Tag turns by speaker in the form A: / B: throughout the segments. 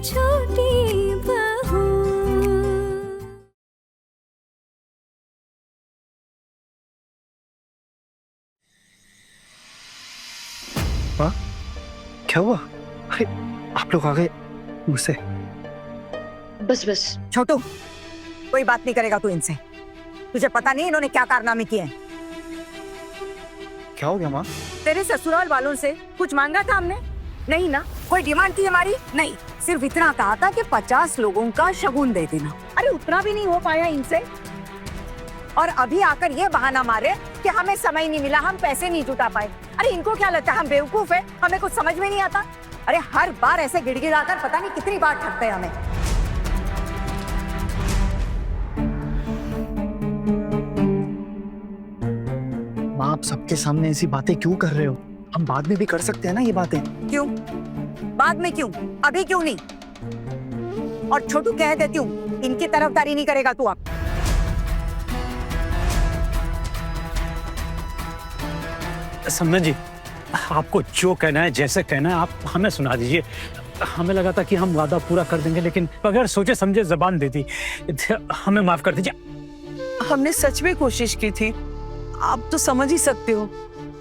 A: छोटी बहू।
B: हाँ, क्या हुआ? अरे आप लोग आ गए मुझसे।
C: बस बस
D: छोटू, कोई बात नहीं करेगा तू इनसे। तुझे पता नहीं इन्होंने क्या कारनामे किए हैं।
B: क्या हो गया माँ?
D: तेरे ससुराल वालों से कुछ मांगा था हमने? नहीं ना। कोई डिमांड थी हमारी? नहीं। सिर्फ इतना कहा था कि 50 लोगों का शगुन दे देना। अरे उतना भी नहीं हो पाया इनसे। और अभी आकर ये बहाना मारे कि हमें समय नहीं मिला, हम पैसे नहीं जुटा पाए। अरे इनको क्या लगता है हम बेवकूफ है, हमें कुछ समझ में नहीं आता? अरे हर बार ऐसे गिड़गिड़ाकर पता नहीं कितनी बार ठगते हैं हमें।
B: माँ आप सबके सामने ऐसी बातें क्यों कर रहे हो? हम बाद में भी कर सकते हैं ना ये बातें।
D: क्यों? बाद में क्यों? अभी क्यों नहीं? और छोटू कह देती हूँ, इनकी तरफदारी नहीं करेगा तू अब।
E: समझ जी, आपको जो कहना है जैसे कहना है आप हमें सुना दीजिए। हमें लगा था कि हम वादा पूरा कर देंगे, लेकिन बगैर सोचे समझे जबान दे दी। हमें माफ कर दीजिए।
F: हमने सच में कोशिश की थी, आप तो समझ ही सकते हो।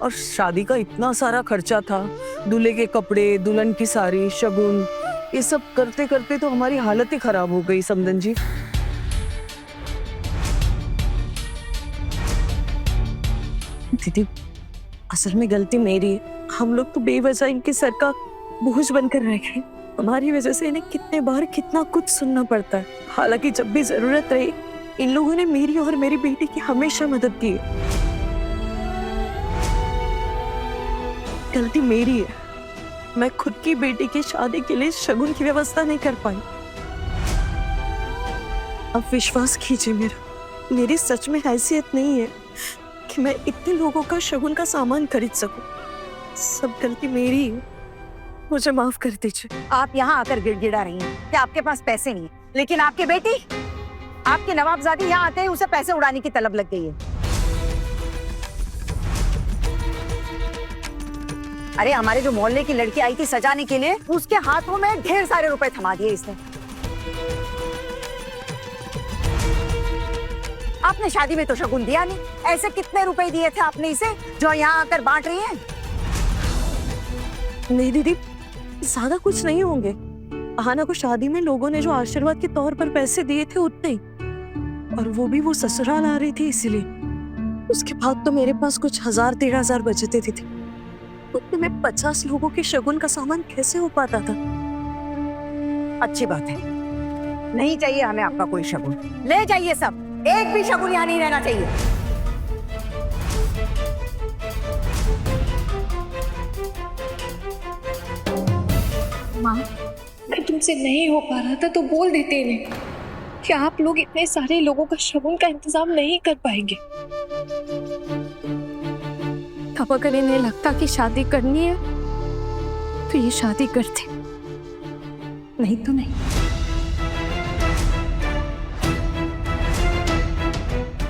F: और शादी का इतना सारा खर्चा था, दूल्हे के कपड़े, दुल्हन की साड़ी, शगुन, ये सब करते करते तो हमारी हालत ही खराब हो गई समदन जी। दीदी, असल में गलती मेरी है। हम लोग तो बेवजह इनके सर का बोझ बनकर रह गए। हमारी वजह से इन्हें कितने बार कितना कुछ सुनना पड़ता है। हालांकि जब भी जरूरत रही इन लोगों ने मेरी और मेरी बेटी की हमेशा मदद की है। गलती मेरी है, मैं खुद की बेटी की शादी के लिए शगुन की व्यवस्था नहीं कर पाई। अब विश्वास कीजिए मेरी सच में हैसियत नहीं है कि मैं इतने लोगों का शगुन का सामान खरीद सकूं। सब गलती मेरी है, मुझे माफ कर दीजिए।
D: आप यहाँ आकर गिड़गिड़ा रही हैं कि आपके पास पैसे नहीं है, लेकिन आपकी बेटी, आपकी नवाबजादी यहाँ आते ही उसे पैसे उड़ाने की तलब लग गई है। अरे हमारे जो मोहल्ले की लड़की आई थी सजाने के लिए, उसके हाथों में ढेर सारे रुपए थमा दिए इसने। आपने शादी में तो शगुन दिया नहीं। ऐसे कितने रुपए दिए थे आपने इसे जो यहाँ आकर बांट रही हैं?
F: नहीं दीदी, ज्यादा कुछ नहीं होंगे। आहाना को शादी में लोगों ने जो आशीर्वाद के तौर पर पैसे दिए थे उतने ही, और वो भी वो ससुराल आ रही थी इसीलिए। उसके बाद तो मेरे पास कुछ 1000-13,000 बचते थे। उतने में 50 लोगों के शगुन का सामान कैसे हो पाता था?
D: अच्छी बात है, नहीं चाहिए हमें आपका कोई शगुन। ले जाइए सब, एक भी शगुन यहाँ नहीं रहना चाहिए।
C: माँ, अगर तुमसे नहीं हो पा रहा था तो बोल देते इन्हें कि आप लोग इतने सारे लोगों का शगुन का इंतजाम नहीं कर पाएंगे।
A: अब अगर इन्हें लगता कि शादी करनी है तो ये शादी करते, नहीं तो नहीं।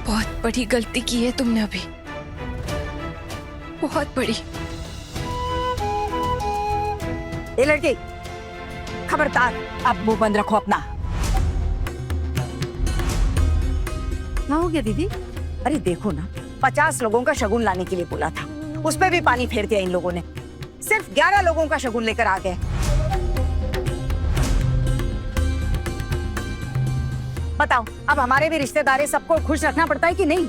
A: बहुत बड़ी गलती की है तुमने अभी, बहुत बड़ी।
D: ये लड़की, खबरदार, अब मुंह बंद रखो अपना। क्या हो गया दीदी? अरे देखो ना, 50 लोगों का शगुन लाने के लिए बोला था, उस पे भी पानी फेर दिया इन लोगों ने। सिर्फ 11 लोगों का शगुन लेकर आ गए। बताओ, अब हमारे भी रिश्तेदार सबको खुश रखना पड़ता है कि नहीं?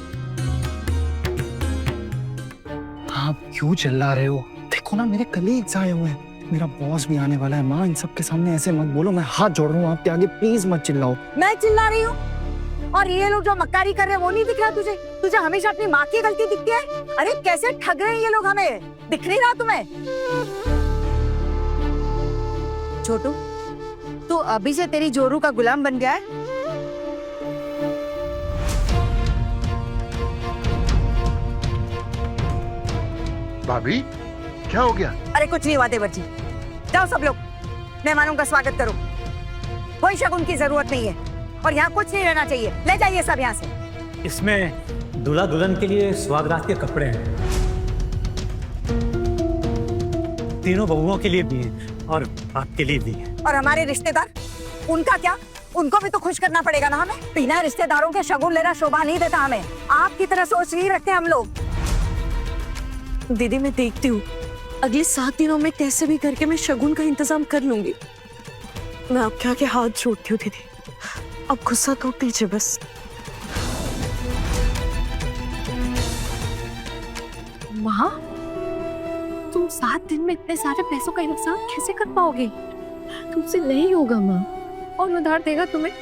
B: आप क्यों चिल्ला रहे हो? देखो ना मेरे कलीग्स आए हुए हैं, मेरा बॉस भी आने वाला है। माँ इन सब के सामने ऐसे मत बोलो, मैं हाथ जोड़ रहा हूँ आपके आगे, प्लीज मत चिल्लाओ।
D: मैं चिल्ला रही हूँ और ये लोग जो मक्कारी कर रहे हैं वो नहीं दिख रहा तुझे? तुझे हमेशा अपनी माँ की गलती दिखती है। अरे कैसे ठग रहे हैं ये लोग हमें, दिख नहीं रहा तुम्हें? छोटू, तू अभी से तेरी जोरू का गुलाम बन गया है।
G: भाभी क्या हो गया?
D: अरे कुछ नहीं हुआ देवर जी, जाओ सब लोग मेहमानों का स्वागत करो। कोई शगुन की जरूरत नहीं है और यहाँ कुछ नहीं रहना चाहिए। ले जाइए सब यहाँ से।
E: इसमें दूल्हा दुल्हन के लिए सुहागरात के कपड़े हैं, तीनों बहुओं के लिए भी हैं। और आपके लिए भी है।
D: और हमारे रिश्तेदार, उनका क्या? उनको भी तो खुश करना पड़ेगा ना हमें। बिना रिश्तेदारों के शगुन लेना शोभा नहीं देता हमें। आपकी तरह सोच नहीं रखते हम लोग।
F: दीदी मैं देखती हूँ, अगले 7 दिनों में कैसे भी करके मैं शगुन का इंतजाम कर लूंगी। मैं आपके आगे हाथ जोड़ती हूँ दीदी, अब गुस्सा तो दीजिए बस।
A: माँ, तुम 7 दिन में इतने सारे पैसों का इंतजाम कैसे कर पाओगे? तुमसे नहीं होगा माँ। और उधार देगा तुम्हें?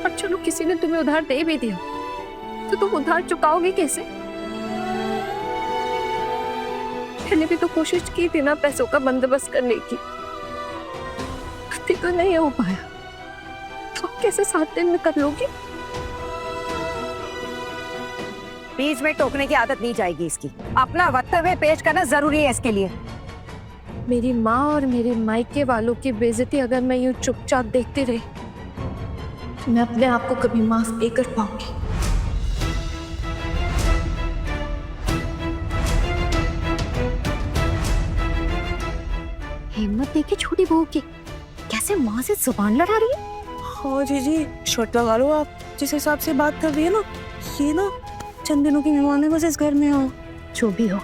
A: और चलो किसी ने तुम्हें उधार दे भी दिया तो तुम उधार चुकाओगे कैसे? मैंने भी तो कोशिश की थी ना पैसों का बंदोबस्त करने की, तो नहीं हो पाया। तो कैसे 7 दिन में कर लोगी?
D: बीच में टोकने की आदत नहीं जाएगी इसकी। अपना वक्तव्य पेश करना जरूरी है इसके लिए।
A: मेरी माँ और मेरे मायके वालों की बेइज्जती अगर मैं यूं चुपचाप देखती रही तो मैं अपने आप को कभी माफ नहीं कर पाऊंगी। हिम्मत देखी छोटी बहू की, कैसे माँ से जुबान लड़ा रही है।
F: हाँ जीजी, शर्ट लगा लो आप। जिस हिसाब से बात कर रही है ना, ये ना चंद दिनों की मेहमान है, बस इस घर में हो।
A: जो भी हो,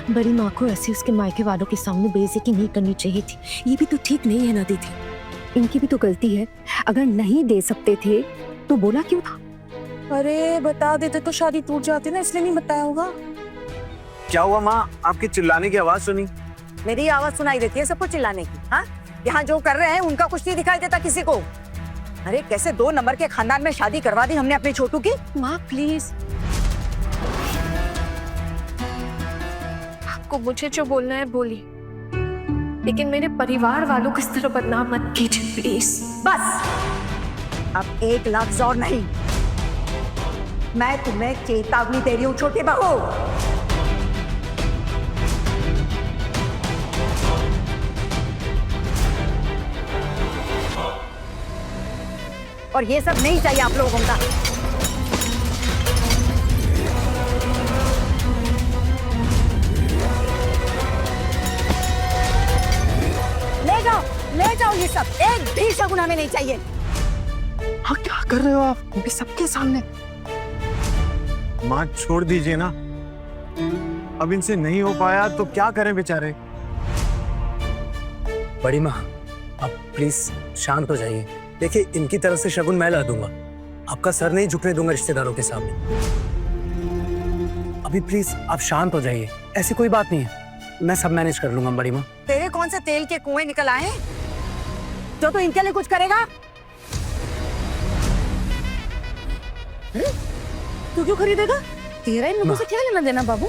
A: बड़ी माँ को ऐसे उसके मायके वालों के सामने बेइज्जती नहीं करनी चाहिए थी। ये भी तो ठीक नहीं है ना दीदी। इनकी भी तो गलती है। अगर नहीं दे सकते थे तो बोला क्यों था?
F: अरे बता देते तो शादी टूट जाती ना, इसलिए नहीं बताया होगा।
B: क्या हुआ माँ? आपकी चिल्लाने की आवाज सुनी।
D: मेरी आवाज सुनाई देती है सबको चिल्लाने की। हाँ, यहाँ जो कर रहे हैं उनका कुछ नहीं दिखाई देता किसी को। अरे कैसे 2 नंबर के खानदान में शादी करवा दी हमने अपने छोटू की।
A: माँ प्लीज, आपको मुझे जो बोलना है बोलिए, लेकिन मेरे परिवार वालों को इस तरह बदनाम मत कीजिए प्लीज।
D: बस अब 1 लफ्ज और नहीं। मैं तुम्हें चेतावनी दे रही हूँ छोटी बहू। और ये सब नहीं चाहिए आप लोगों का। ले जाओ ये सब। एक भी शगुन हमें नहीं चाहिए।
B: हाँ क्या कर रहे हो आप? वो भी सबके सामने। माँ छोड़ दीजिए ना, अब इनसे नहीं हो पाया तो क्या करें बेचारे।
H: बड़ी माँ, आप प्लीज शांत हो जाइए। देखिए, इनकी तरफ से शगुन मैं ला दूंगा, आपका सर नहीं झुकने दूंगा रिश्तेदारों के सामने। अभी प्लीज आप शांत हो जाइए, ऐसी कोई बात नहीं है, मैं सब मैनेज कर लूंगा बड़ी माँ।
D: तेरे कौन से तेल के कुएं निकल आए जो तो इनके लिए कुछ करेगा?
F: तू क्यों खरीदेगा?
A: तेरा इन लोगों से क्या लेना देना बाबू?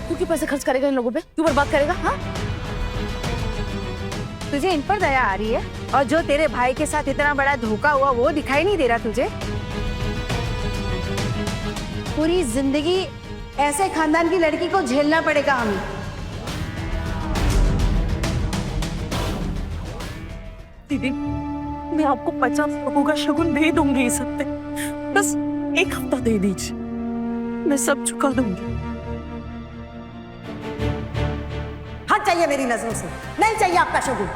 F: तू क्यों पैसे खर्च करेगा इन लोगों पे? क्यों बर्बाद करेगा? हाँ,
D: तुझे इन पर दया आ रही है? और जो तेरे भाई के साथ इतना बड़ा धोखा हुआ वो दिखाई नहीं दे रहा तुझे? पूरी जिंदगी ऐसे खानदान की लड़की को झेलना पड़ेगा हमें।
F: दीदी मैं आपको 50 लोगों का शगुन दे दूंगी इस हफ्ते, बस 1 हफ्ता दे दीजिए, मैं सब चुका दूंगी।
D: हट चाहिए मेरी नजरों से, नहीं चाहिए आपका शगुन।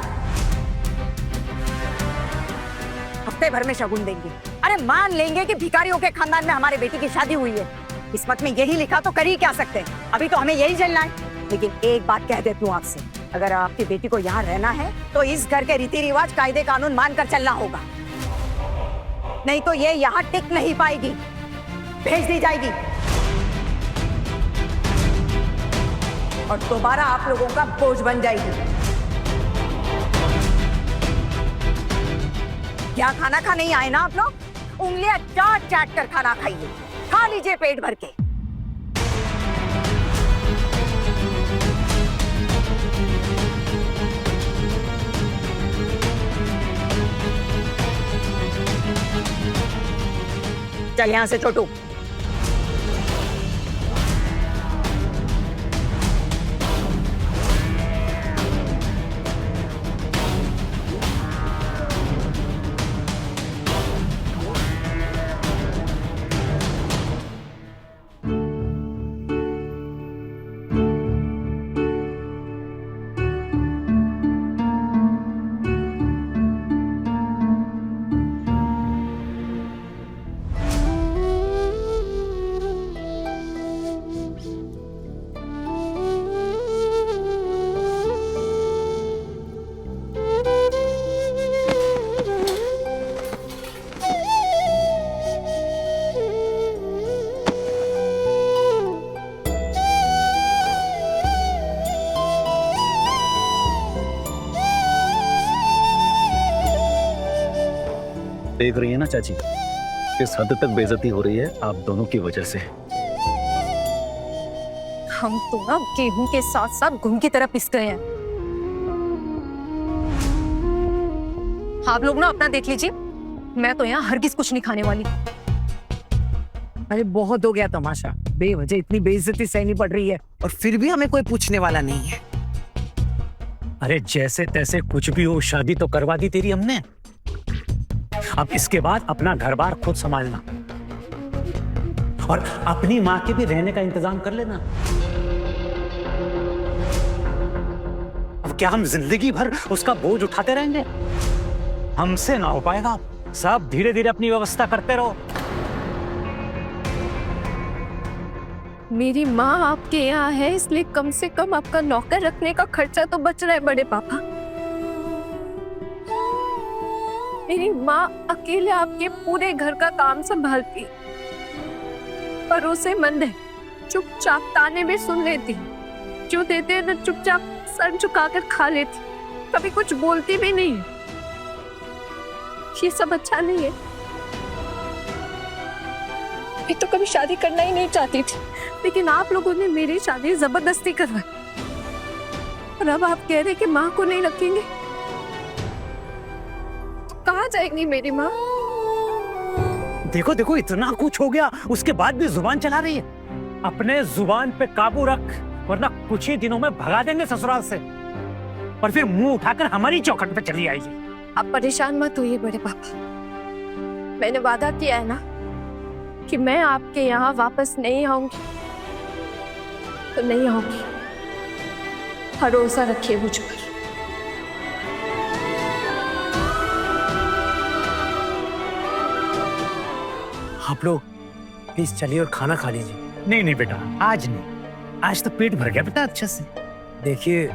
D: हफ्ते भर में शगुन देंगे। अरे मान लेंगे कि भिखारियों के खानदान में हमारे बेटी की शादी हुई है, किस्मत में यही लिखा तो कर ही क्या सकते हैं। अभी तो हमें यही झेलना है। लेकिन एक बात कह देती हूँ आपसे, अगर आपकी बेटी को यहाँ रहना है तो इस घर के रीति रिवाज कायदे कानून मानकर चलना होगा, नहीं तो ये यहाँ टिक नहीं पाएगी, भेज दी जाएगी और दोबारा आप लोगों का बोझ बन जाएगी। क्या खाना खा नहीं आए ना आप लोग? उंगलियां चाट चाट कर खाना खाइए, खा लीजिए पेट भर के। चल यहां से छोटू।
E: देख रही है ना चाची, किस हद तक बेइज्जती हो रही है आप दोनों की वजह से।
A: हम तो ना गेहूं के साथ साथ घुन की तरह पिस गए हैं। आप लोग ना अपना देख लीजिए, मैं तो यहाँ हरगिज कुछ नहीं खाने वाली।
D: अरे बहुत हो गया तमाशा, बेवजह इतनी बेइज्जती सहनी पड़ रही है और फिर भी हमें कोई पूछने वाला नहीं है।
E: अरे जैसे तैसे कुछ भी हो, शादी तो करवा दी तेरी हमने। अब इसके बाद अपना घर बार खुद संभालना और अपनी माँ के भी रहने का इंतजाम कर लेना। अब क्या हम जिंदगी भर उसका बोझ उठाते रहेंगे? हमसे ना हो पाएगा। सब धीरे धीरे अपनी व्यवस्था करते रहो।
A: मेरी माँ आपके यहाँ है, इसलिए कम से कम आपका नौकर रखने का खर्चा तो बच रहा है बड़े पापा। मेरी माँ अकेले आपके पूरे घर का काम संभालती, भरोसेमंद है, चुपचाप ताने में सुन लेती, जो देते हैं ना चुपचाप सर झुकाकर खा लेती, कभी कुछ बोलती भी नहीं है। ये सब अच्छा नहीं है। मैं तो कभी शादी करना ही नहीं चाहती थी, लेकिन आप लोगों ने मेरी शादी जबरदस्ती करवाई और अब आप कह रहे कि माँ को नहीं रखेंगे। तो कहाँ जाएंगी मेरी माँ?
E: देखो देखो, इतना कुछ हो गया उसके बाद भी जुबान चला रही है। अपने जुबान पे काबू रख, वरना कुछ ही दिनों में भगा देंगे ससुराल से और फिर मुंह उठाकर हमारी चौखट पे चली आएगी।
A: आप परेशान मत होइए बड़े पापा, मैंने वादा किया है ना कि मैं आपके यहाँ वापस नहीं आऊंगी तो नहीं आऊंगी। भरोसा रखिए मुझ पर।
H: आप लोग प्लीज चलिए और खाना खा लीजिए।
E: नहीं नहीं बेटा, आज नहीं, आज तो पेट भर गया बेटा अच्छे से।
H: देखिए,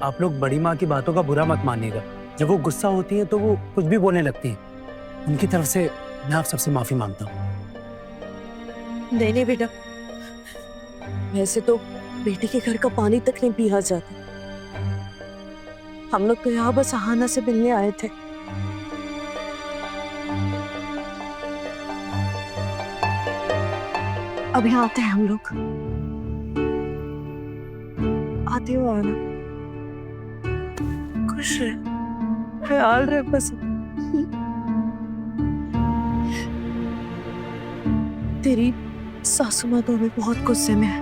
H: आप लोग बड़ी माँ की बातों का बुरा मत मानिएगा। जब वो गुस्सा होती है तो वो कुछ भी बोलने लगती है। उनकी तरफ से मैं आप सबसे माफी मांगता हूँ।
F: नहीं नहीं बेटा, वैसे तो बेटी के घर का पानी तक नहीं पिया जाता। हम लोग तो यहाँ बस आहाना से मिलने आए थे। अभी आते हैं हम लोग। आती हो आना। खुश रहे, ख्याल रहे बस। तेरी सासू माँ तो अभी बहुत गुस्से में है,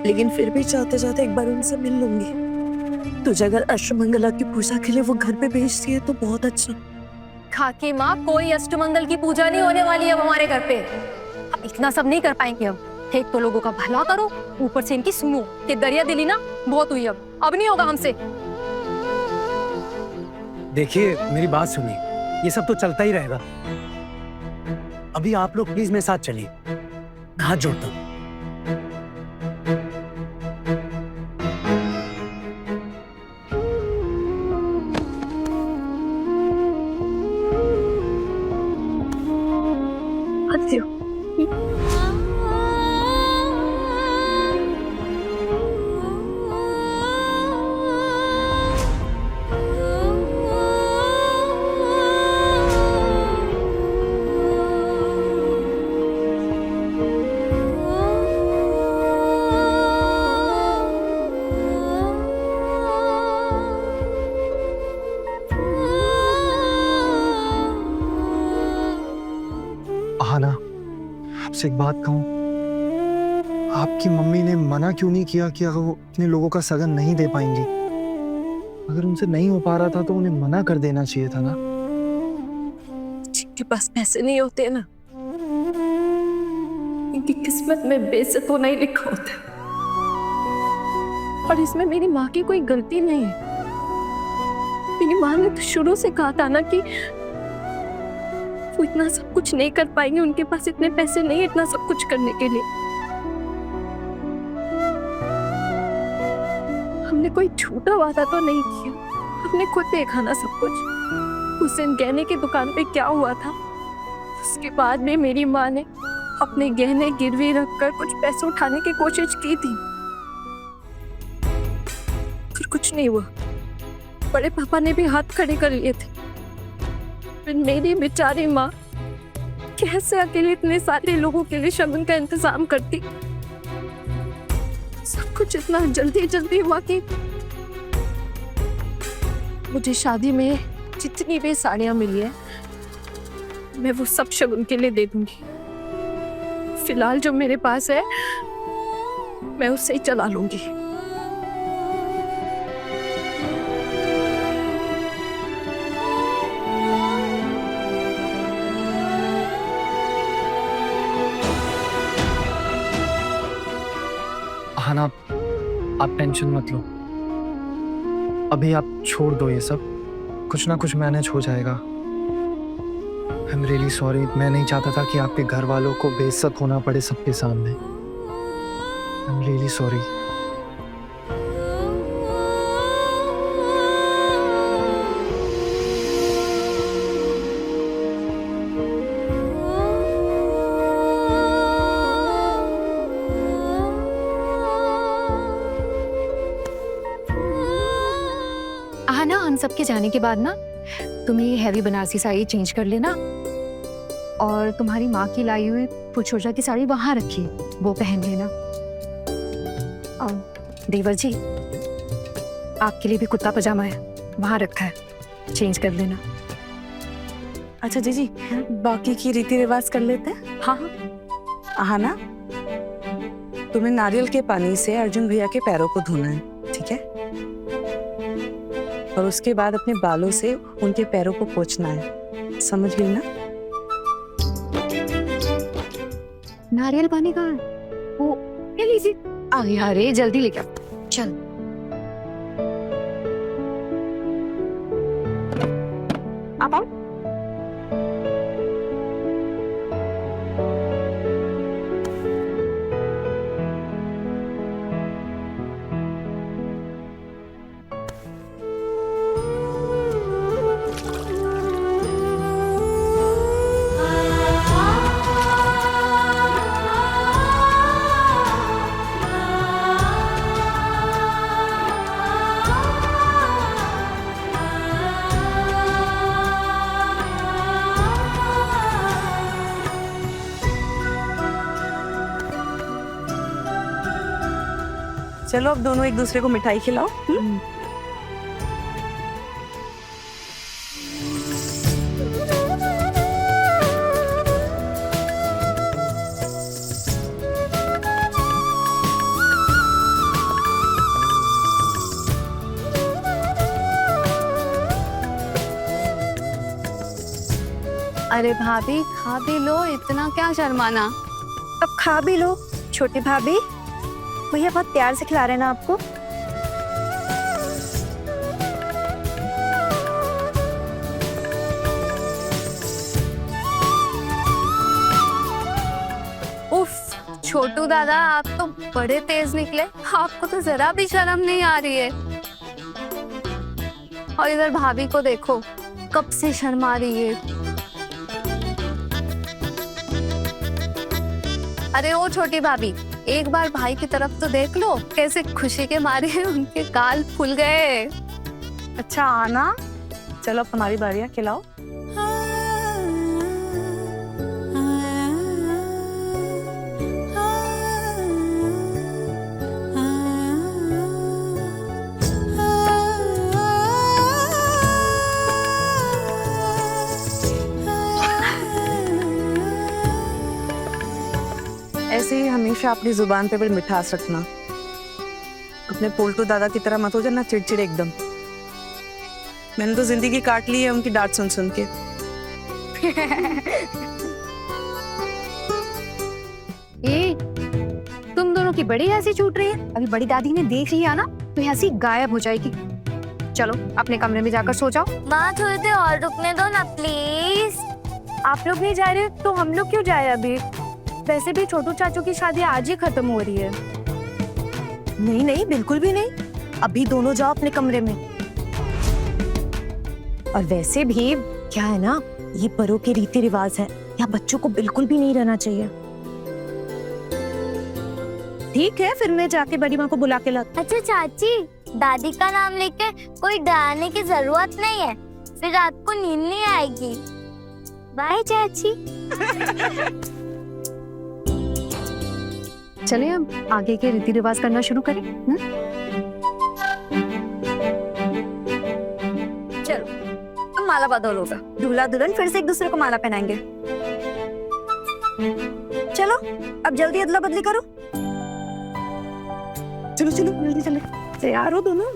F: लेकिन फिर भी चाहते चाहते एक बार उनसे मिल लूंगी। तुझे अगर अष्टमंगला की पूजा के लिए वो घर पे भेजती है तो बहुत अच्छा।
A: खाकी माँ, कोई अष्टमंगल की पूजा नहीं होने वाली है हमारे घर पे। अब इतना सब नहीं कर पाएंगे। अब एक तो लोगों का भला करो, ऊपर से इनकी सुनो कि दरिया दिली ना बहुत हुई। अब नहीं होगा हमसे।
H: देखिए, मेरी बात सुनिए, ये सब तो चलता ही रहेगा। अभी आप लोग प्लीज मेरे साथ चलिए, हाथ जोड़ता हूँ।
A: आती हो।
B: आहाना, आपसे एक बात कहूँ, आपकी मम्मी ने मना क्यों नहीं किया कि अगर वो इतने लोगों का सगन नहीं दे पाएंगी? अगर उनसे नहीं हो पा रहा था तो उन्हें मना कर देना चाहिए था ना।
A: जिनके पास पैसे नहीं होते ना, इनकी किस्मत में बेइज्जत होना ही लिखा होता है। और इसमें मेरी माँ की कोई गलती नहीं है। मेरी माँ ने तो शुरू से कहा था ना कि वो इतना सब कुछ नहीं कर पाएंगे, उनके पास इतने पैसे नहीं इतना सब कुछ करने के लिए। हमने कोई झूठा वादा तो नहीं किया, हमने खुद देखा ना सब कुछ। उस दिन गहने की दुकान पे क्या हुआ था, उसके बाद में मेरी माँ ने अपने गहने गिरवी रखकर कुछ पैसे उठाने की कोशिश की थी, फिर कुछ नहीं हुआ। बड़े पापा ने भी हाथ खड़े कर लिए थे, फिर मेरी बेचारी माँ कैसे अकेले इतने सारे लोगों के लिए शगुन का इंतजाम करती। सब कुछ इतना जल्दी जल्दी हुआ कि मुझे शादी में जितनी भी साड़ियां मिली है मैं वो सब शगुन के लिए दे दूंगी। फिलहाल जो मेरे पास है मैं उससे ही चला लूंगी।
B: हाना, आप टेंशन मत लो, अभी आप छोड़ दो ये सब, कुछ ना कुछ मैनेज हो जाएगा। आई एम रियली सॉरी, मैं नहीं चाहता था कि आपके घर वालों को बेइज्जत होना पड़े सबके सामने। I am really sorry.
A: हाँ ना, हम सबके जाने के बाद ना तुम ये हैवी बनारसी साड़ी चेंज कर लेना और तुम्हारी माँ की लाई हुई फुलछोजा की साड़ी वहां रखी, वो पहन लेना। और देवर जी, आपके लिए भी कुर्ता पजामा है, वहां रखा है, चेंज कर लेना।
F: अच्छा जीजी, बाकी की रीति रिवाज कर लेते हैं।
A: हाँ
F: हाँ ना, तुम्हें नारियल के पानी से अर्जुन भैया के पैरों को धोना है, ठीक है? और उसके बाद अपने बालों से उनके पैरों को पोंछना है, समझ गई ना?
A: नारियल पानी का वो ले लीजिए। अरे जल्दी लेके आओ, चल। आप आओ।
F: चलो अब दोनों एक दूसरे को मिठाई खिलाओ।
A: अरे भाभी, खा भी लो, इतना क्या शर्माना।
D: अब खा भी लो छोटी भाभी, भैया बहुत प्यार से खिला रहे हैं ना आपको।
A: उफ, छोटू दादा आप तो बड़े तेज निकले, आपको तो जरा भी शर्म नहीं आ रही है। और इधर भाभी को देखो, कब से शर्मा रही है। अरे ओ छोटी भाभी, एक बार भाई की तरफ तो देख लो, कैसे खुशी के मारे उनके गाल फूल गए।
F: अच्छा आना, चलो अब तुम्हारी बारी है, खिलाओ। ऐसे ही हमेशा अपनी जुबान पे बड़ी मिठास रखना, अपने पोल्टू दादा की तरह मत हो जाना चिड़चिड़ एकदम। मैंने तो जिंदगी काट ली है उनकी डांट सुन सुन के।
A: ये तुम दोनों की बड़ी हंसी छूट रही है, अभी बड़ी दादी ने देख लिया ना तो हंसी गायब हो जाएगी। चलो अपने कमरे में जाकर सो जाओ।
I: माँ थोड़ी देर और रुकने दो ना प्लीज।
D: आप लोग नहीं जा रहे तो हम लोग क्यों जाए अभी? वैसे भी छोटू चाचू की शादी आज ही खत्म हो रही है।
F: नहीं नहीं, बिल्कुल भी नहीं, अभी दोनों जाओ अपने कमरे में। और वैसे भी क्या है ना, ये बड़ों के रीति रिवाज है, यहाँ बच्चों को बिल्कुल भी नहीं रहना चाहिए। ठीक है, फिर मैं जाके बड़ी माँ को बुला के लाती।
I: अच्छा चाची, दादी का नाम लेके कोई डराने की जरूरत नहीं है, फिर रात को नींद नहीं आएगी। बाय चाची।
A: चले अब आगे के रीति रिवाज करना शुरू करें।
D: चलो अब माला बदल होगा, दूल्हा दुल्हन फिर से एक दूसरे को माला पहनाएंगे। चलो अब जल्दी अदला बदली करो।
F: चलो चलो जल्दी चले, तैयार हो दोनों।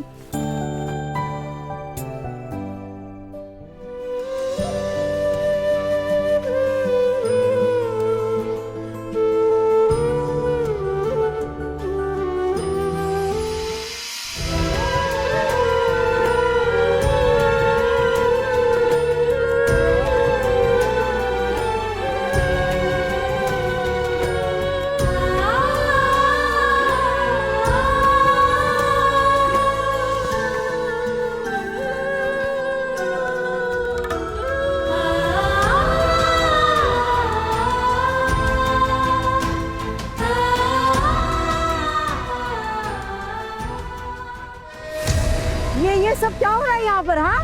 D: ये सब क्या हो रहा है यहाँ पर? हाँ,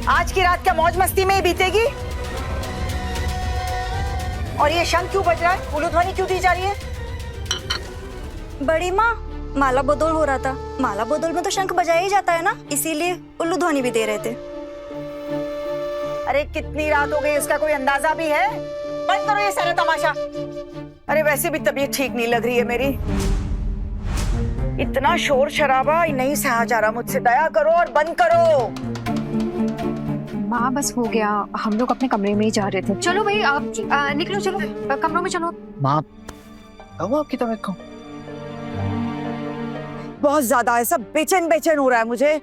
D: आज की रात क्या मौज मस्ती में ही बीतेगी? और ये शंख क्यों बज रहा है? उल्लू ध्वनि क्यों दी जा रही है?
J: बड़ी माँ, माला बदल हो रहा था। माला बदल में तो शंख बजाया ही जाता है ना, इसीलिए उल्लू ध्वनि भी दे रहे थे।
D: अरे कितनी रात हो गई, इसका कोई अंदाजा भी है? बंद करो ये सारा तमाशा। अरे वैसे भी तबीयत ठीक नहीं लग रही है मेरी। इतना शोर शराबा नहीं सहा जा रहा मुझसे, दया करो और बंद करो।
C: माँ बस हो गया, हम लोग अपने कमरे में ही जा रहे थे। चलो भाई आप निकलो, चलो कमरों में चलो।
B: माँ आपकी तबीयत को
D: बहुत ज्यादा ऐसा बेचैन बेचैन हो रहा है मुझे,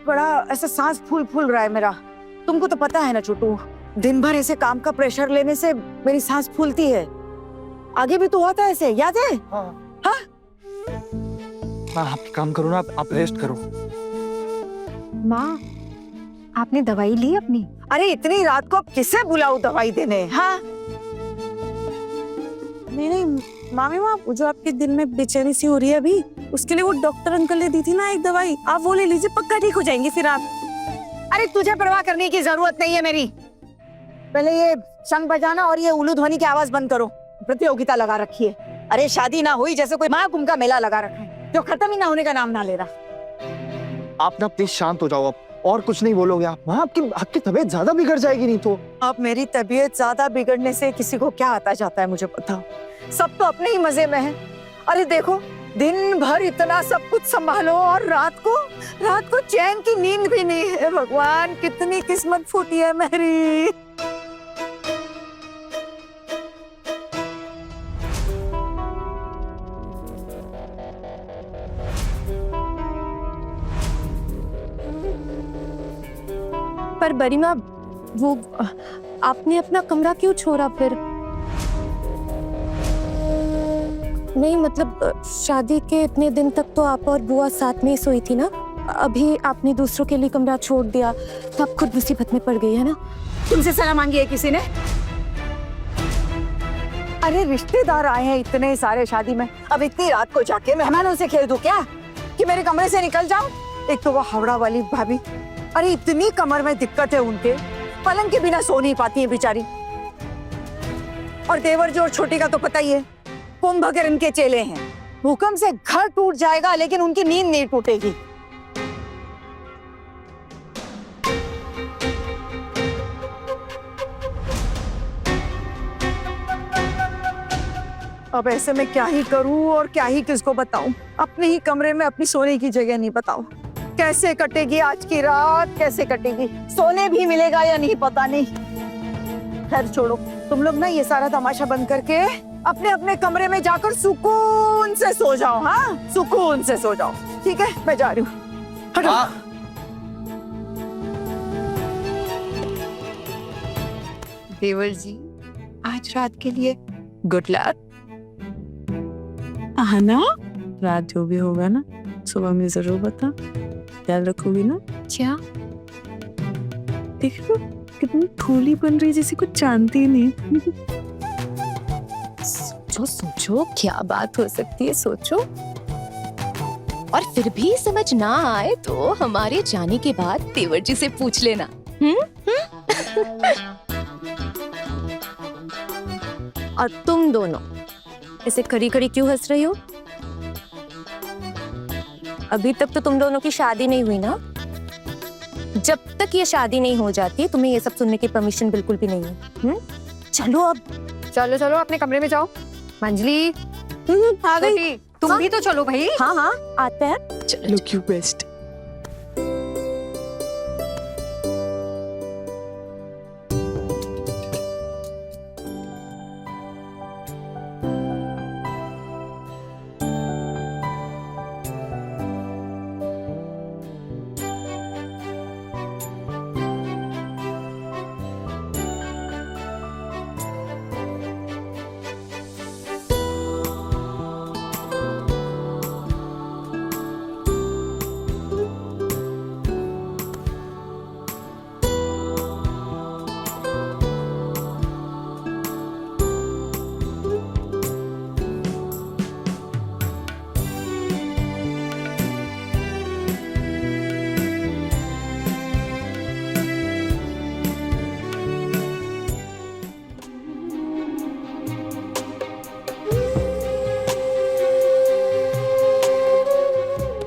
D: बड़ा ऐसा सांस फूल फूल रहा है मेरा। तुमको तो पता है ना छोटू, दिन भर ऐसे काम का प्रेशर लेने से मेरी सांस फूलती है। आगे भी तो हुआ था ऐसे, याद है? हाँ?
B: आप काम करो ना, आप रेस्ट करो।
C: माँ आपने दवाई ली अपनी?
D: अरे इतनी रात को अब किसे बुलाऊं दवाई देने? हाँ
F: नहीं मामी माँ, वो जो आपके दिल में बेचैनी सी हो रही है अभी, उसके लिए वो डॉक्टर अंकल ने दी थी ना एक दवाई, आप वो ले लीजिए, पक्का ठीक हो जाएंगे फिर आप।
D: अरे तुझे परवाह करने की जरूरत नहीं है मेरी। पहले ये शंख बजाना और ये उल्लू ध्वनि की आवाज बंद करो। प्रतियोगिता लगा रखी है। अरे शादी ना हुई जैसे कोई महाकुंभ का मेला लगा रखा है, जो खत्म ही ना होने का नाम ना ले रहा।
B: आप ना प्लीज शांत हो जाओ, आप और कुछ नहीं बोलोगे आप? माँ आपकी तबीयत ज्यादा बिगड़ जाएगी नहीं तो।
D: अब मेरी तबीयत ज्यादा बिगड़ने से किसी को क्या आता जाता है मुझे पता। सब तो अपने ही मजे में है। अरे देखो, दिन भर इतना सब कुछ संभालो और रात को चैन की नींद भी नहीं है। भगवान कितनी किस्मत फूटी है मेरी।
A: पर बड़ी माँ, वो आपने अपना कमरा क्यों छोड़ा फिर? नहीं मतलब शादी के इतने दिन तक तो आप और बुआ साथ में ही सोई थी ना, अभी आपने दूसरों के लिए कमरा छोड़ दिया तो आप खुद मुसीबत में पड़ गई है ना।
D: तुमसे सलाह मांगी है किसी ने? अरे रिश्तेदार आए हैं इतने सारे शादी में, अब इतनी रात को जाके मेहमानों से खेल दूं क्या कि मेरे कमरे से निकल जाऊं? एक तो वो हावड़ा वाली भाभी, अरे इतनी कमर में दिक्कत है उनके, पलंग के बिना सो नहीं पाती है बेचारी। और देवर जो और छोटी का तो पता ही है, कुंभकर्ण के चेले हैं। भूकंप से घर टूट जाएगा लेकिन उनकी नींद नहीं टूटेगी। अब ऐसे में क्या ही करूं और क्या ही किसको बताऊं? अपने ही कमरे में अपनी सोने की जगह नहीं बताओ। कैसे कटेगी आज की रात, कैसे कटेगी? सोने भी मिलेगा या नहीं पता नहीं। खैर छोड़ो, तुम लोग ना ये सारा तमाशा बंद करके अपने अपने कमरे में जाकर सुकून से सो जाओ। हाँ, सुकून से सो जाओ। ठीक है, मैं जा रही हूँ। हटो।
C: देवर जी, आज रात के लिए गुड लक।
F: हाँ ना, रात जो भी होगा ना, सुबह में जरूर बता, ख्याल रखोगी ना?
C: क्या?
F: देख लो कितनी फूली बन रही, जैसे कुछ जानती नहीं।
C: सोचो सोचो क्या बात हो सकती है, सोचो।
A: और फिर भी समझ ना आए तो हमारे जाने के बाद तेवर जी से पूछ लेना।
F: और तुम दोनों ऐसे खड़ी खड़ी क्यों हंस रही हो? अभी तक तो तुम दोनों की शादी नहीं हुई ना? जब तक ये शादी नहीं हो जाती तुम्हें ये सब सुनने की परमिशन बिल्कुल भी नहीं है। चलो अब।
A: चलो चलो अपने कमरे में जाओ। मंजली
F: आ गई।
A: छोटी, तुम भी तो चलो भाई।
F: हाँ हाँ आते हैं।
A: चलो क्यों बेस्ट।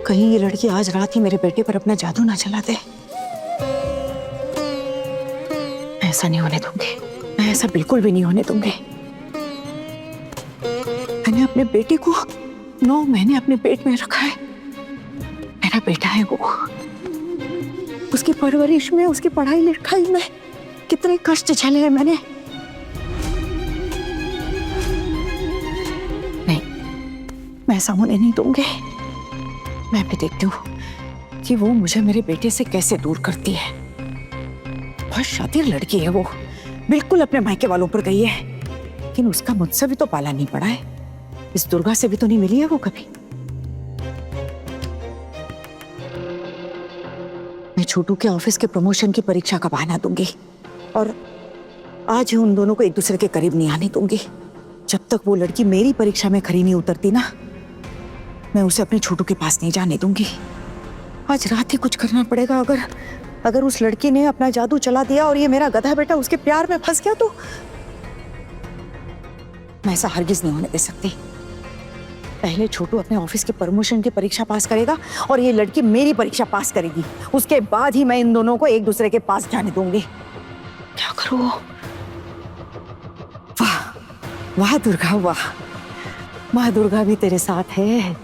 F: कहीं ये लड़की आज रात ही मेरे बेटे पर अपना जादू ना चला दे। ऐसा नहीं होने दूंगी, मैं ऐसा बिल्कुल भी नहीं होने दूंगी। मैंने अपने बेटे को 9 महीने अपने पेट में रखा है। मेरा बेटा है वो। उसकी परवरिश में, उसकी पढ़ाई लिखाई में कितने कष्ट झेले हैं मैंने। नहीं, मैं ऐसा होने नहीं दूंगी। मैं भी देखती हूँ कि वो मुझे मेरे बेटे से कैसे दूर करती है। बहुत शातिर लड़की है वो, बिल्कुल अपने मायके वालों पर गई है। लेकिन उसका मुझसे भी तो पाला नहीं पड़ा है। इस दुर्गा से भी तो नहीं मिली है वो कभी। मैं छोटू के ऑफिस के प्रमोशन की परीक्षा का बहाना दूंगी और आज ही उन दोनों को एक दूसरे के करीब नहीं आने दूंगी। जब तक वो लड़की मेरी परीक्षा में खरी नहीं उतरती ना, मैं उसे अपने छोटू के पास नहीं जाने दूंगी। आज रात ही कुछ करना पड़ेगा। अगर उस लड़की ने अपना जादू चला दिया और ये मेरा गधा बेटा उसके प्यार में फंस गया तो मैं ऐसा हरगिज नहीं होने दे सकती। पहले छोटू अपने ऑफिस के प्रमोशन की परीक्षा पास करेगा और ये लड़की मेरी परीक्षा पास करेगी। उसके बाद ही मैं इन दोनों को एक दूसरे के पास जाने दूंगी। क्या करूं? वाह वाह दुर्गा, वाह माँ दुर्गा भी तेरे साथ है।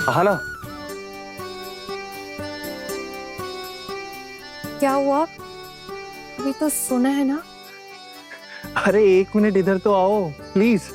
B: आहाना,
A: क्या हुआ? अभी तो सुना है ना।
B: अरे 1 मिनट इधर तो आओ प्लीज।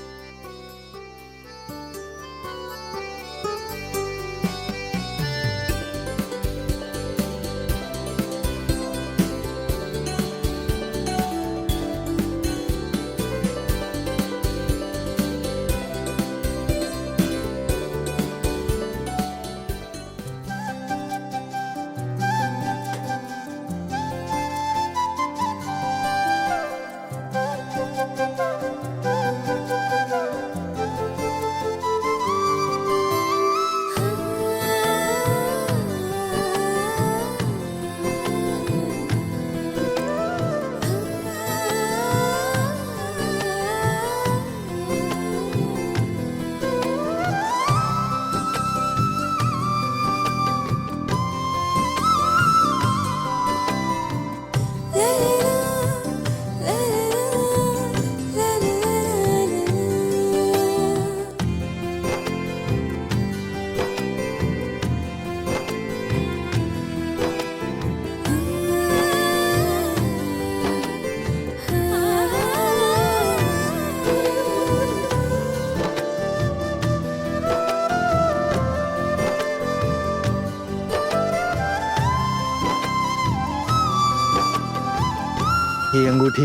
B: ये अंगूठी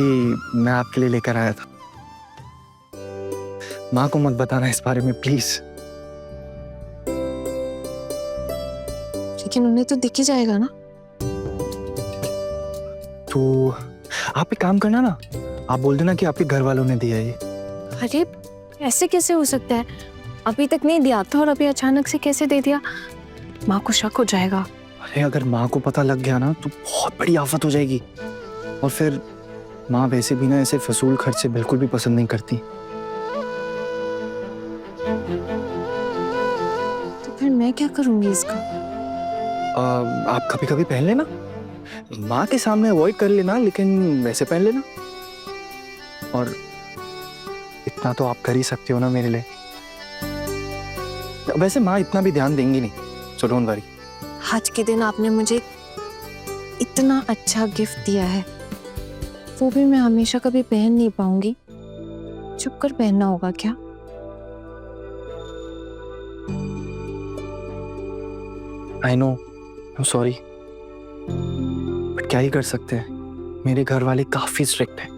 B: मैं आपके लिए लेकर आया था। माँ को मत बताना इस बारे में प्लीज।
A: लेकिन उन्हें तो दिख ही जाएगा ना।
B: तो आप एक काम करना ना, आप बोल देना कि आपके घर वालों ने दिया ये।
A: अरे ऐसे कैसे हो सकता है? अभी तक नहीं दिया था और अभी अचानक से कैसे दे दिया? माँ को शक हो जाएगा।
B: अरे अगर माँ को पता लग गया ना तो बहुत बड़ी आफत हो जाएगी। और फिर माँ वैसे भी ना ऐसे फजूल खर्चे बिल्कुल भी पसंद नहीं करती।
A: तो फिर मैं क्या करूंगी इसका?
B: आप कभी कभी पहन लेना, माँ के सामने अवॉइड कर लेना, लेकिन वैसे पहन लेना। और इतना तो आप कर ही सकते हो ना मेरे लिए। वैसे माँ इतना भी ध्यान देंगी नहीं, सो डोंट वरी।
A: आज के दिन आपने मुझे इतना अच्छा गिफ्ट दिया है, वो भी मैं हमेशा कभी पहन नहीं पाऊंगी। चुप कर पहनना होगा क्या?
B: I know, I am sorry, but क्या ही कर सकते हैं। मेरे घर वाले काफी स्ट्रिक्ट हैं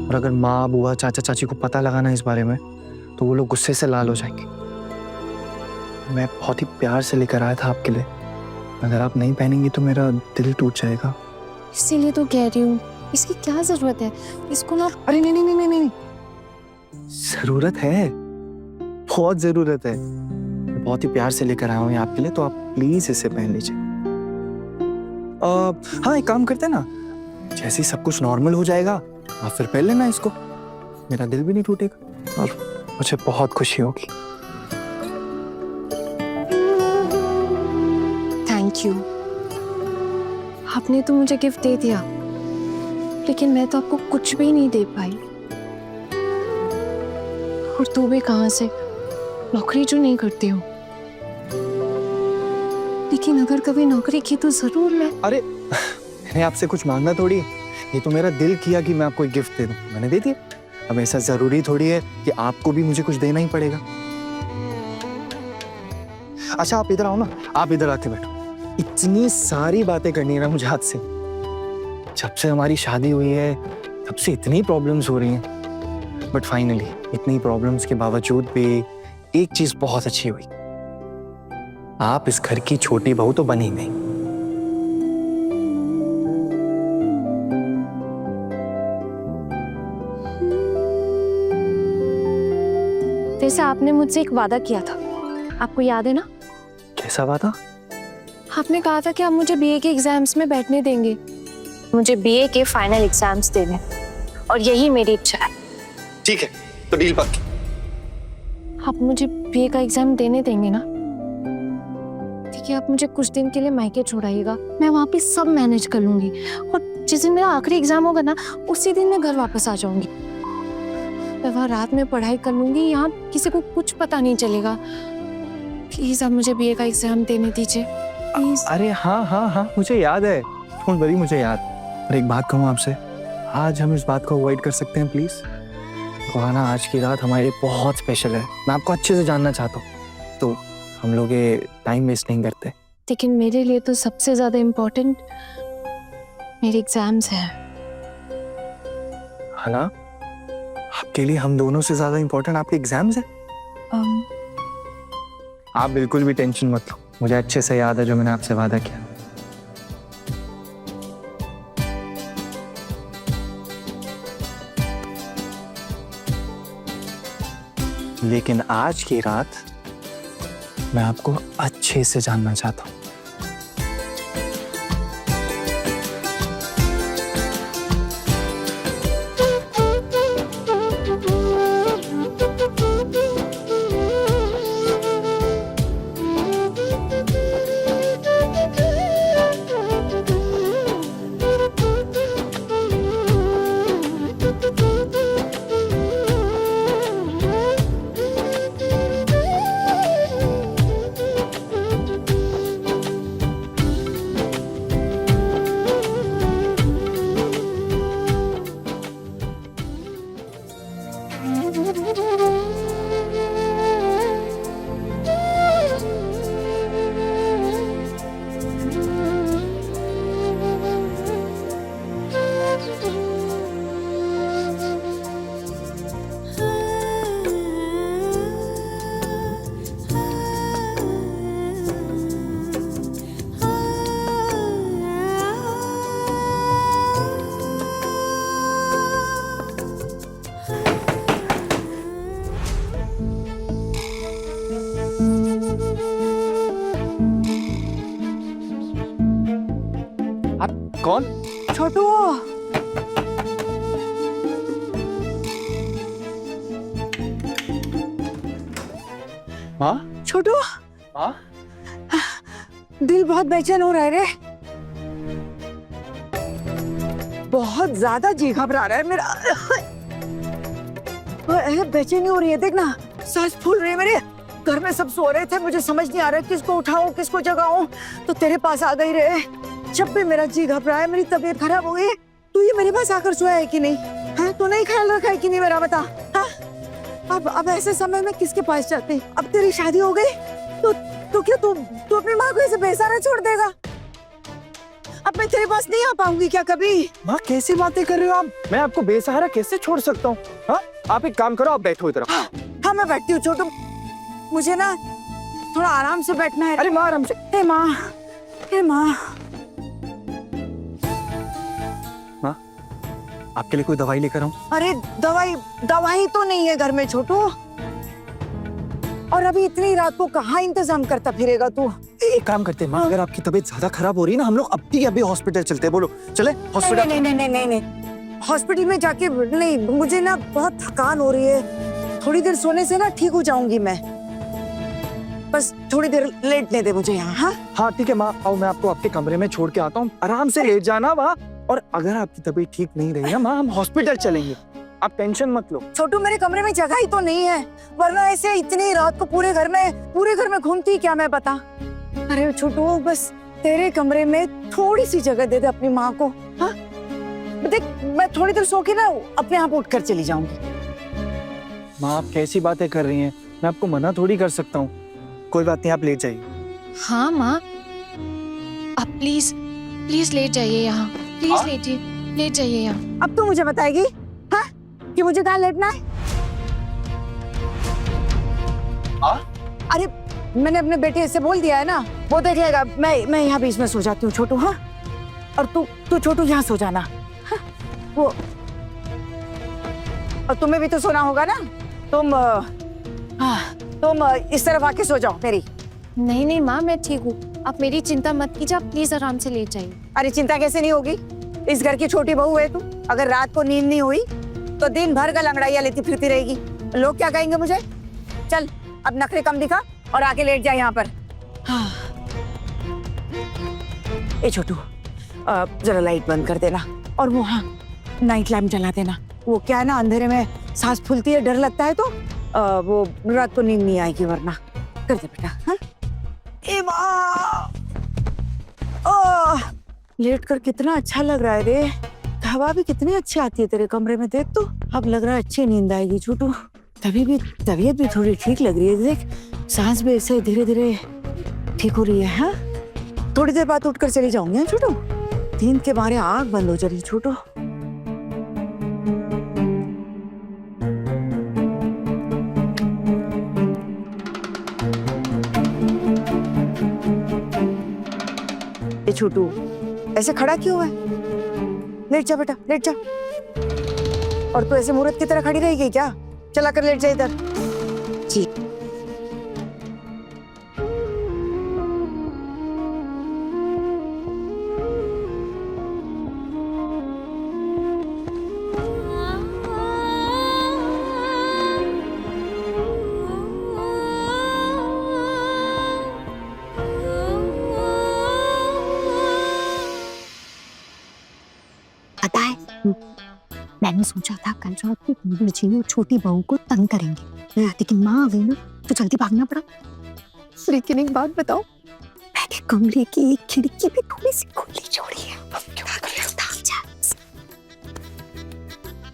B: और अगर माँ, बुआ, चाचा, चाची को पता लगा ना इस बारे में तो वो लोग गुस्से से लाल हो जाएंगे। मैं बहुत ही प्यार से लेकर आया था आपके लिए। अगर आप नहीं पहनेंगी तो मेरा दिल टूट जाएगा।
A: इसीलिए तो कह रही हूँ, इसकी क्या जरूरत है? इसको ना।
B: अरे नहीं नहीं नहीं नहीं नहीं, जरूरत है, बहुत जरूरत है। मैं बहुत ही प्यार से लेकर आया हूँ आपके लिए, तो आप प्लीज इसे पहन लीजिए। हाँ, एक काम करते हैं ना, जैसे ही सब कुछ नॉर्मल हो जाएगा आप फिर पहन लेना इसको। मेरा दिल भी नहीं टूटेगा और मुझे बहुत खुशी होगी।
A: Thank you. आपने तो मुझे गिफ्ट दे दिया, लेकिन मैं तो आपको कुछ भी नहीं दे पाई। और तू भी कहाँ से? नौकरी जो नहीं करती हो, लेकिन अगर कभी नौकरी की तो जरूर मैं।
B: अरे मैंने आपसे कुछ मांगा थोड़ी, ये तो मेरा दिल किया कि मैं आपको एक गिफ्ट दे दूं, मैंने दे दिया। अब ऐसा जरूरी थोड़ी है कि आपको भी मुझे कुछ देना ही पड़ेगा। अच्छा आप इधर आओ ना, आप इधर आके बैठो। इतनी सारी बातें करनी है ना मुझे आज से। जब से हमारी शादी हुई है तब से इतनी प्रॉब्लम्स हो रही हैं, बट फाइनली इतनी प्रॉब्लम्स के बावजूद भी एक चीज बहुत अच्छी हुई, आप इस घर की छोटी बहू तो बनी गई।
A: जैसे आपने मुझसे एक वादा किया था, आपको याद है ना?
B: कैसा वादा?
A: आपने कहा था कि आप मुझे बीए के एग्जाम्स में बैठने देंगे। मुझे बीए के फाइनल एग्जाम्स देने, और यही मेरी इच्छा है।
B: ठीक है, तो डील पक्की।
A: आप मुझे बीए का एग्जाम देने देंगे ना? ठीक है, आप मुझे कुछ दिन के लिए मायके छोड़ाइएगा, मैं वहाँ पे सब मैनेज कर लूंगी। और जिस दिन मेरा आखिरी एग्जाम होगा ना, उसी दिन मैं घर वापस आ जाऊंगी। मैं वहाँ रात में पढ़ाई कर लूंगी, यहाँ किसी को कुछ पता नहीं चलेगा। प्लीज आप मुझे बीए का एग्जाम देने दीजिए, प्लीज।
B: अरे हाँ हाँ हाँ, मुझे याद है, डोंट वरी, मुझे याद। और एक बात कहूँ आपसे, आज हम इस बात को अवॉइड कर सकते हैं प्लीज? सुहाना, आज की रात हमारे लिए बहुत स्पेशल है, मैं आपको अच्छे से जानना चाहता हूँ, तो हम लोग ये टाइम वेस्ट नहीं करते।
A: लेकिन मेरे लिए तो सबसे ज्यादा इम्पोर्टेंट मेरे एग्जाम्स हैं।
B: है ना? आपके लिए हम दोनों से ज्यादा इम्पोर्टेंट आपके एग्जाम्स हैं? आप बिल्कुल भी टेंशन मत लो, मुझे अच्छे से याद है जो मैंने आपसे वादा किया। लेकिन आज की रात मैं आपको अच्छे से जानना चाहता हूँ। कौन?
D: छोटू,
B: माँ?
D: छोटू,
B: माँ?
D: दिल बहुत बेचैन हो रहा है रे। बहुत ज्यादा जी घबरा रहा है मेरा। बेचैनी हो रही है, देखना सांस फूल रही है मेरे। घर में सब सो रहे थे, मुझे समझ नहीं आ रहा किसको उठाऊं किसको जगाऊं, तो तेरे पास आ गई रे। जब भी मेरा जी घबरा है, मेरी तबीयत खराब हो गई, तू ये मेरे पास आकर सोया है कि नहीं? हाँ, तू नहीं ख्याल रखा है कि नहीं मेरा, बता। हाँ? अब ऐसे समय में किसके पास जाते? अब तेरी शादी हो गई तो क्या तू अपनी माँ को ऐसे बेसहारा छोड़ देगा? अब मैं तेरे पास नहीं आ पाऊंगी क्या कभी?
B: माँ कैसी बातें कर रहे हो आप? मैं आपको बेसहारा कैसे छोड़ सकता हूँ? हाँ, आप एक काम करो, आप बैठो इधर।
D: हाँ मैं बैठती हूँ छोटू, मुझे ना थोड़ा आराम से बैठना है।
B: अरे माँ आराम से।
D: हे माँ, हे माँ।
B: माँ, आपके लिए कोई दवाई लेकर आऊं?
D: अरे दवाई तो नहीं है घर में छोटू, और अभी इतनी रात को कहाँ इंतजाम करता फिरेगा तू?
B: एक काम करते हैं माँ, अगर आपकी तबीयत ज्यादा खराब हो रही है ना, हम लोग अभी हॉस्पिटल चलते हैं। बोलो चले हॉस्पिटल?
D: नहीं, हॉस्पिटल में जाके नहीं, मुझे ना बहुत थकान हो रही है। थोड़ी देर सोने से ना ठीक हो जाऊंगी मैं, बस थोड़ी देर लेटने दे मुझे यहाँ। हाँ
B: हाँ ठीक है माँ, आओ मैं आपको आपके कमरे में छोड़ के आता हूँ, आराम से लेट जाना वहाँ। और अगर आपकी तबीयत ठीक नहीं रही ना माँ, हम हॉस्पिटल चलेंगे, आप टेंशन मत लो।
D: छोटू, मेरे कमरे में जगह ही तो नहीं है, वरना ऐसे इतनी रात को पूरे घर में घूमती क्या मैं, बता। अरे छोटू, बस तेरे कमरे में थोड़ी सी जगह दे दे अपनी माँ को। हाँ देख, मैं थोड़ी देर सो के ना अपने आप उठकर चली जाऊंगी।
B: माँ आप कैसी बातें कर रही हैं? मैं आपको मना थोड़ी कर सकता हूँ। कोई बात नहीं, आप लेट जाइए।
C: हाँ माँ, आप प्लीज लेट जाइए यहाँ, प्लीज लेट जाइए यहाँ।
D: अब तू मुझे बताएगी हाँ कि मुझे कहाँ लेटना है? अरे मैंने अपने बेटे से बोल दिया है ना, वो देख लेगा। मैं यहाँ बीच में सो जाती हूँ छोटू। हाँ, और तू छोटू यहाँ सो जाना। हाँ? वो और तुम्हें भी तो सोना होगा ना, तुम इस तरफ आके सो जाओ मेरी।
C: नहीं माँ, मैं ठीक हूँ, आप मेरी चिंता मत कीजिए, आप प्लीज आराम से लेट जाइए।
D: अरे चिंता कैसे नहीं होगी, इस घर की छोटी बहू है तू। अगर रात को नींद नहीं हुई तो दिन भर का लंगड़ाइयाँ लेती फिरती रहेगी, लोग क्या कहेंगे मुझे? चल अब नखरे कम दिखा और आके लेट जा यहाँ पर। हाँ। ए छोटू, जरा लाइट बंद कर देना, और वो हाँ नाइट लैम्प जला देना। वो क्या है ना, अंधेरे में सांस फूलती है, डर लगता है, तो वो रात को नींद नहीं आएगी वरना। कर दे बेटा। हाँ? ए माँ, लेट कर कितना अच्छा लग रहा है रे, हवा भी कितनी अच्छी आती है तेरे कमरे में, देख तो। अब लग रहा है अच्छी नींद आएगी छोटू। तबीयत भी थोड़ी ठीक लग रही है, देख सांस भी ऐसे धीरे धीरे ठीक हो रही है। हाँ, थोड़ी देर बाद उठकर चली जाऊंगी। हाँ छोटू, नींद के मारे आँख बंद हो जा रही छोटू। ए छोटू, ऐसे खड़ा क्यों है? लेट जा बेटा, लेट जा। और तू ऐसे मूर्त की तरह खड़ी रहेगी क्या? चला कर लेट जा इधर। जी।
A: पता है, मैंने सोचा था कल रात को कुंवर जी और छोटी बहू को तंग करेंगे, लेकिन माँ आ गई ना तो जल्दी भागना पड़ा। लेकिन एक बात बताओ, मैंने कमरे की एक खिड़की भी थोड़ी सी खुली छोड़ी है।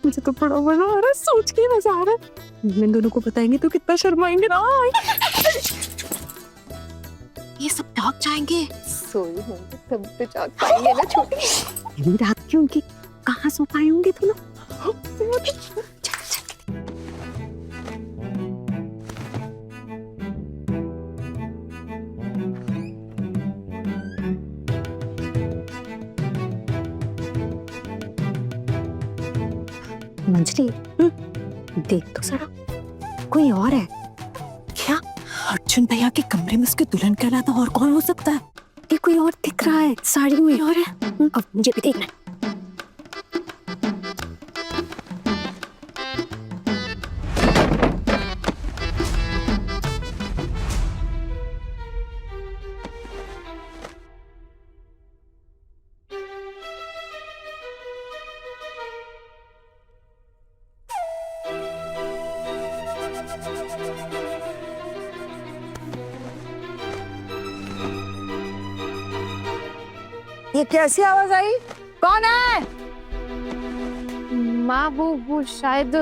A: मुझे तो बड़ा मजा आ रहा है, सोच के मजा आ रहा है। इन दोनों को बताएंगे तो कितना शर्माएंगे ना। ये सब जाग जाएंगे, सोए होंगे तब तो जाग पाएंगे ना छोटी। रात की उनकी कहाँ सो पाए होंगे तुम लोग? मंजरी, देख तो सड़ा, कोई और है क्या? अर्जुन भैया के कमरे में उसके दुल्हन के अलावा और कौन हो सकता है? मुझे कोई और दिख रहा है साड़ी में और है। अब मुझे भी देखना है।
D: ये कैसी आवाज आई? कौन है?
A: माँ वो शायद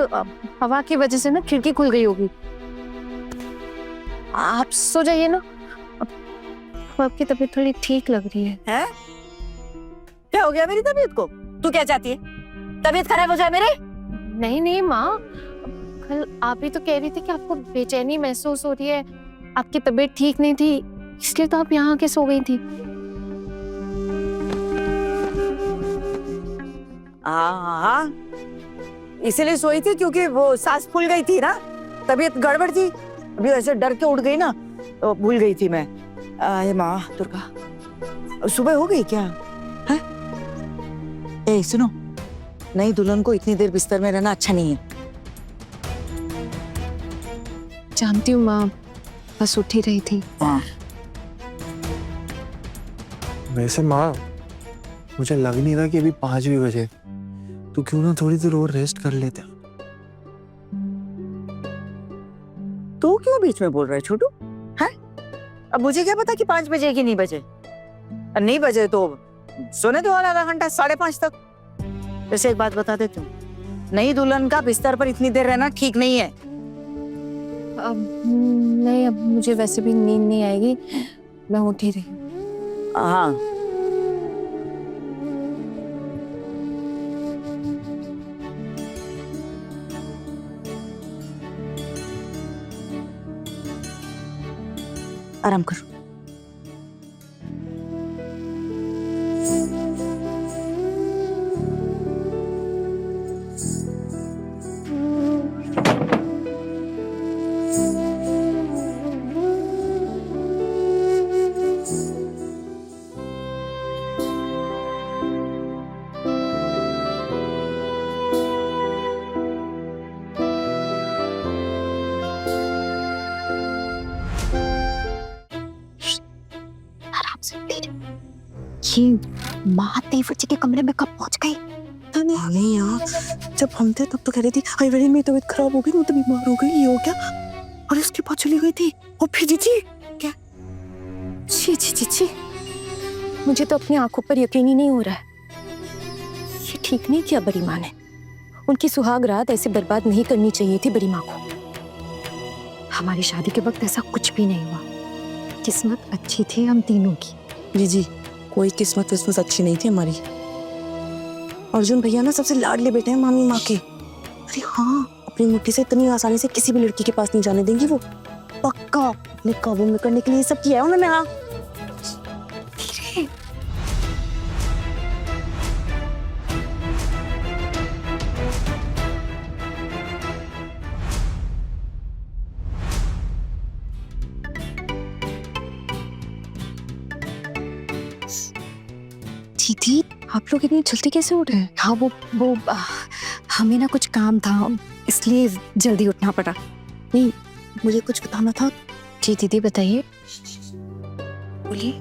A: हवा की वजह से ना खिड़की खुल गई होगी। आप सो जाइए ना, आपकी तबीयत थोड़ी ठीक लग रही है।
D: हैं? क्या हो गया मेरी तबीयत को? तू क्या चाहती है? तबीयत खराब हो जाए मेरी?
A: नहीं नहीं माँ, कल आप ही तो कह रही थी कि आपको बेचैनी महसूस हो रही है, आपकी तबीयत ठीक नहीं थी, इसलिए तो आप यहाँ आके सो गई थी।
D: हाँ, इसीलिए सोई थी क्योंकि वो सांस फूल गई थी ना, तबीयत गड़बड़ थी। अभी ऐसे डर के उठ गई ना तो भूल गई थी मैं। ये माँ दुर्गा, सुबह हो गई क्या? है? ए सुनो, नई दुल्हन को इतनी देर बिस्तर में रहना अच्छा नहीं है।
A: जानती हूँ माँ, बस उठ ही रही थी।
D: हाँ।
B: वैसे माँ, मुझे लग नहीं रहा कि अभी 5 भी बजे, तो क्यों ना थोड़ी देर और रेस्ट कर लेते हैं।
D: तू क्यों बीच में बोल रहा है छोटू? हैं? अब मुझे क्या पता कि 5 बजे कि नहीं बजे? नहीं बजे तो सोने दो और आधा घंटा, 5:30 तक। वैसे एक बात बता देती हूँ, नई दुल्हन का बिस्तर पर इतनी देर रहना ठीक नहीं है।
A: नहीं, अब मुझे वैसे भी नींद नहीं आएगी, मैं उठ ही रही हूँ।
D: हाँ, आराम करो।
A: ये माँ देवर जी के कमरे में कब पहुंच गई?
F: नहीं यार, जब हम थे तब तो कह रही थी हाय मेरी मेरी तबीयत खराब हो गई, मैं तो बीमार हो गई, ये हो क्या? और उसके बाद चली गई थी। और फिर जी क्या?
A: छी छी छी छी, मुझे तो अपनी आंखों पर यकीन ही नहीं हो रहा है। ये ठीक नहीं किया बड़ी माँ ने, उनकी सुहाग रात ऐसे बर्बाद नहीं करनी चाहिए थी बड़ी माँ को। हमारी शादी के वक्त ऐसा कुछ भी नहीं हुआ, किस्मत अच्छी थी हम तीनों की।
F: जी कोई किस्मत विस्मत अच्छी नहीं थी हमारी। अर्जुन भैया ना सबसे लाडले बेटे हैं मामी माँ के। अरे हाँ, अपनी मुट्ठी से इतनी आसानी से किसी भी लड़की के पास नहीं जाने देंगी वो। पक्का अपने काबू में करने के लिए सब किया है उन्होंने। हाँ
A: दीदी, आप लोग इतनी जल्दी कैसे उठ रहे? हाँ वो हमें ना कुछ काम था, इसलिए जल्दी उठना पड़ा।
F: नहीं, मुझे कुछ बताना था।
A: जी दीदी बताइए। बोलिए।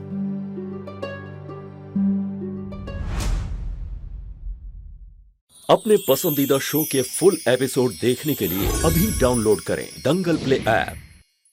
K: अपने पसंदीदा शो के फुल एपिसोड देखने के लिए अभी डाउनलोड करें दंगल प्ले ऐप।